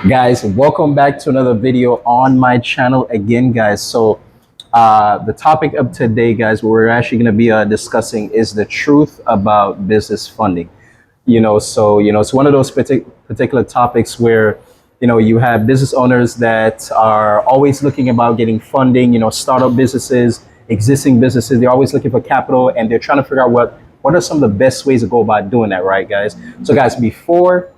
Guys, welcome back to another video on my channel again, guys. So the topic of today, guys, what we're actually going to be discussing is the truth about business funding. It's one of those particular topics where you have business owners that are always looking about getting funding. Startup businesses, existing businesses, they're always looking for capital, and they're trying to figure out what are some of the best ways to go about doing that, right, guys? So guys, before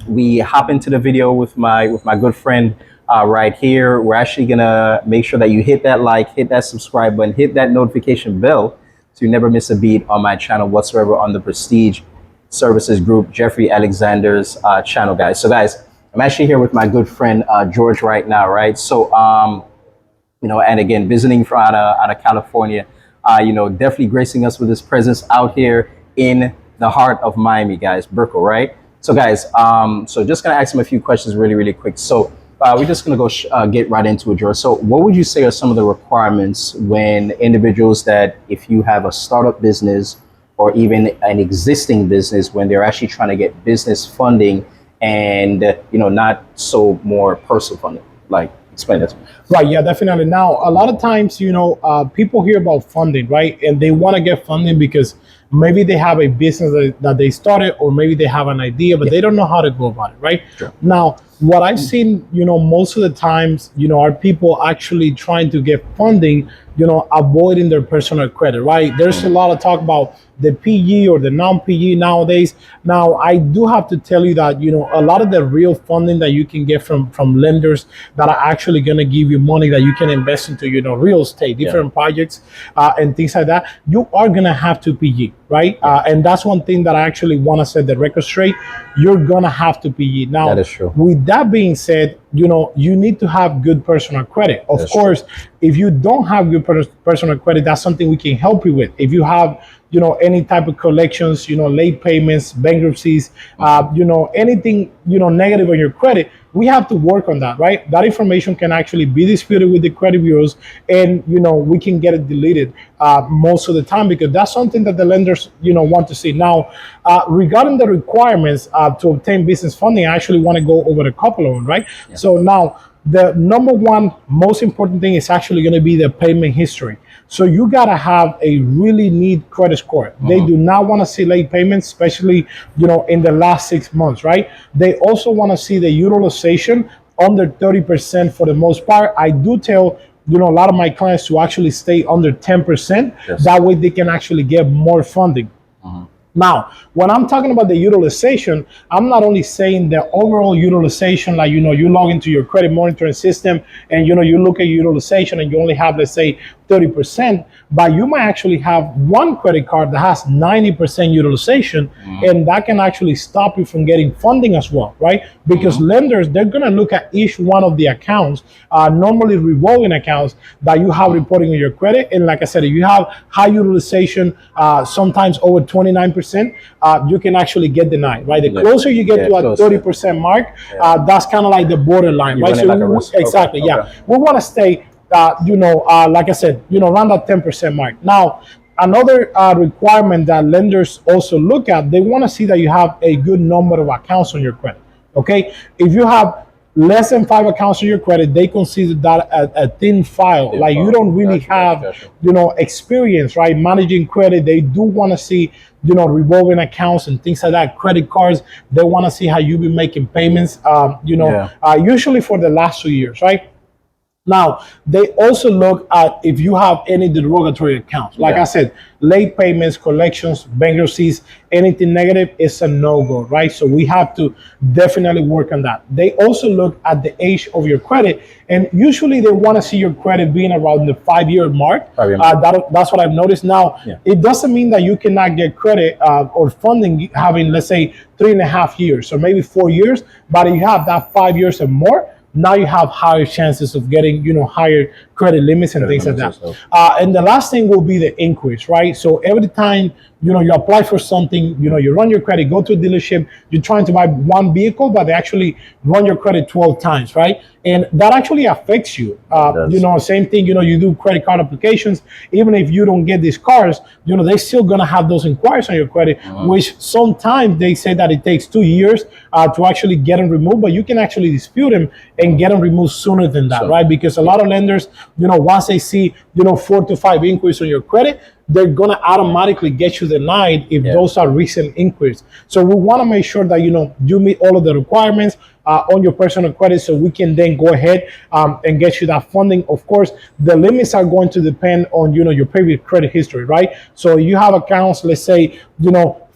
we hop into the video with my good friend right here, we're actually gonna make sure that you hit that like, hit that subscribe button, hit that notification bell so you never miss a beat on my channel whatsoever, on the Prestige Services Group, Jeffrey Alexander's channel, guys. So guys, I'm actually here with my good friend George right now, right? So and again, visiting from out of California, definitely gracing us with his presence out here in the heart of Miami, guys, Brickell, right? So guys, so just gonna ask him a few questions really quick. So we're just gonna go get right into it, George. So what would you say are some of the requirements when individuals that, if you have a startup business or even an existing business, when they're actually trying to get business funding and not so more personal funding? Like, explain that to me. Right, yeah, definitely. Now, a lot of times, people hear about funding, right? And they want to get funding because maybe they have a business that they started, or maybe they have an idea, but they don't know how to go about it, right? Sure. Now, what I've seen, most of the times, are people actually trying to get funding, avoiding their personal credit, right? There's a lot of talk about the PE or the non-PE nowadays. Now, I do have to tell you that, a lot of the real funding that you can get from lenders that are actually going to give you money that you can invest into, real estate, different projects, and things like that, you are going to have to PE, right? And that's one thing that I actually want to set the record straight. You're going to have to PE. Now, that is true. With that being said, you need to have good personal credit. Of course, if you don't have good personal credit, that's something we can help you with. If you have, any type of collections, late payments, bankruptcies, anything, negative on your credit, we have to work on that, right? That information can actually be disputed with the credit bureaus, and, we can get it deleted most of the time, because that's something that the lenders, want to see. Now, regarding the requirements to obtain business funding, I actually want to go over a couple of them, right? Yeah. So now, the number one most important thing is actually going to be the payment history. So you got to have a really neat credit score. They do not want to see late payments, especially, in the last 6 months, right? They also want to see the utilization under 30% for the most part. I do tell, a lot of my clients to actually stay under 10%. Yes. That way they can actually get more funding. Now, when I'm talking about the utilization, I'm not only saying the overall utilization, like, you log into your credit monitoring system and, you look at your utilization and you only have, let's say, 30%, but you might actually have one credit card that has 90% utilization, and that can actually stop you from getting funding as well, right? Because lenders, they're going to look at each one of the accounts, normally revolving accounts that you have reporting on your credit. And like I said, if you have high utilization, sometimes over 29%, you can actually get denied, right? The closer you get to a 30% mark, that's kind of like the borderline, right? So exactly, okay. Yeah. We want to stay like I said, around that 10% mark. Now, another requirement that lenders also look at, they want to see that you have a good number of accounts on your credit, okay? If you have less than 5 accounts on your credit, they consider that a thin file. Like, you don't really have, experience, right, managing credit. They do want to see, revolving accounts and things like that. Credit cards, they want to see how you've been making payments, usually for the last 2 years, right? Now, they also look at if you have any derogatory accounts. Like I said, late payments, collections, bankruptcies, anything negative is a no-go, right? So we have to definitely work on that. They also look at the age of your credit, and usually they want to see your credit being around the 5-year mark. That's what I've noticed. Now, it doesn't mean that you cannot get credit or funding having, let's say, 3.5 years or maybe 4 years, but if you have that 5 years or more, now you have higher chances of getting, higher credit limits and things like that. And the last thing will be the inquiries, right? So every time you apply for something, you run your credit, go to a dealership, you're trying to buy one vehicle, but they actually run your credit 12 times, right? And that actually affects you. Same thing, you do credit card applications, even if you don't get these cars, they're still gonna have those inquiries on your credit, which sometimes they say that it takes 2 years to actually get them removed, but you can actually dispute them and get them removed sooner than that, right? Because a lot of lenders, once they see, 4 to 5 inquiries on your credit, they're gonna automatically get you denied if those are recent inquiries. So we want to make sure that you meet all of the requirements on your personal credit, so we can then go ahead and get you that funding. Of course, the limits are going to depend on your previous credit history, right? So you have accounts, let's say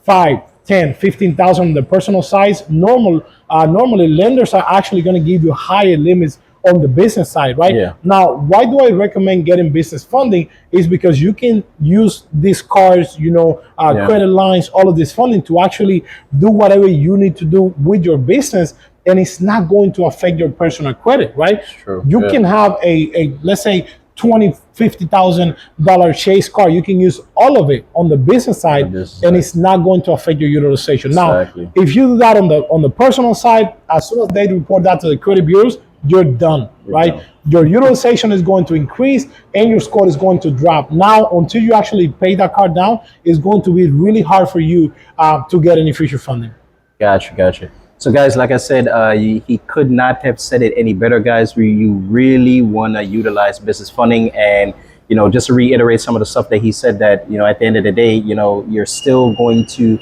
5, 10, 15,000 on the personal side. Normally lenders are actually going to give you higher limits on the business side, right? Yeah. Now, why do I recommend getting business funding? Is because you can use these cards, credit lines, all of this funding to actually do whatever you need to do with your business, and it's not going to affect your personal credit, right? True. You can have a let's say $20,000-$50,000 Chase car. You can use all of it on the business side, and it's not going to affect your utilization. Exactly. Now, if you do that on the personal side, as soon as they report that to the credit bureaus, you're done, right? Your utilization is going to increase and your score is going to drop. Now, until you actually pay that car down, it's going to be really hard for you to get any future funding. Gotcha. So guys, like I said, he could not have said it any better, guys. You really want to utilize business funding. And just to reiterate some of the stuff that he said, that at the end of the day, you're still going to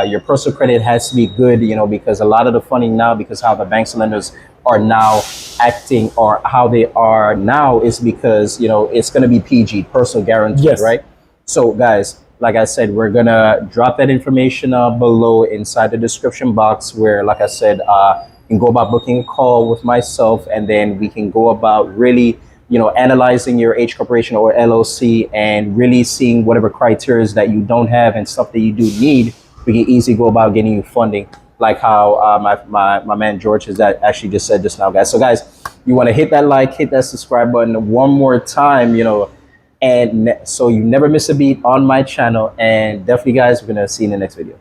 your personal credit has to be good, because a lot of the funding now, because how the banks and lenders are now acting, or how they are now, is because it's going to be PG, personal guaranteed, right? So guys, like I said, we're gonna drop that information below inside the description box, where, like I said, you can go about booking a call with myself, and then we can go about really analyzing your H corporation or LLC, and really seeing whatever criteria that you don't have and stuff that you do need. We can easily go about getting you funding, like how my man George has actually just said just now, guys. So guys, you want to hit that like, hit that subscribe button one more time, and so you never miss a beat on my channel. And definitely, guys, we're gonna see you in the next video.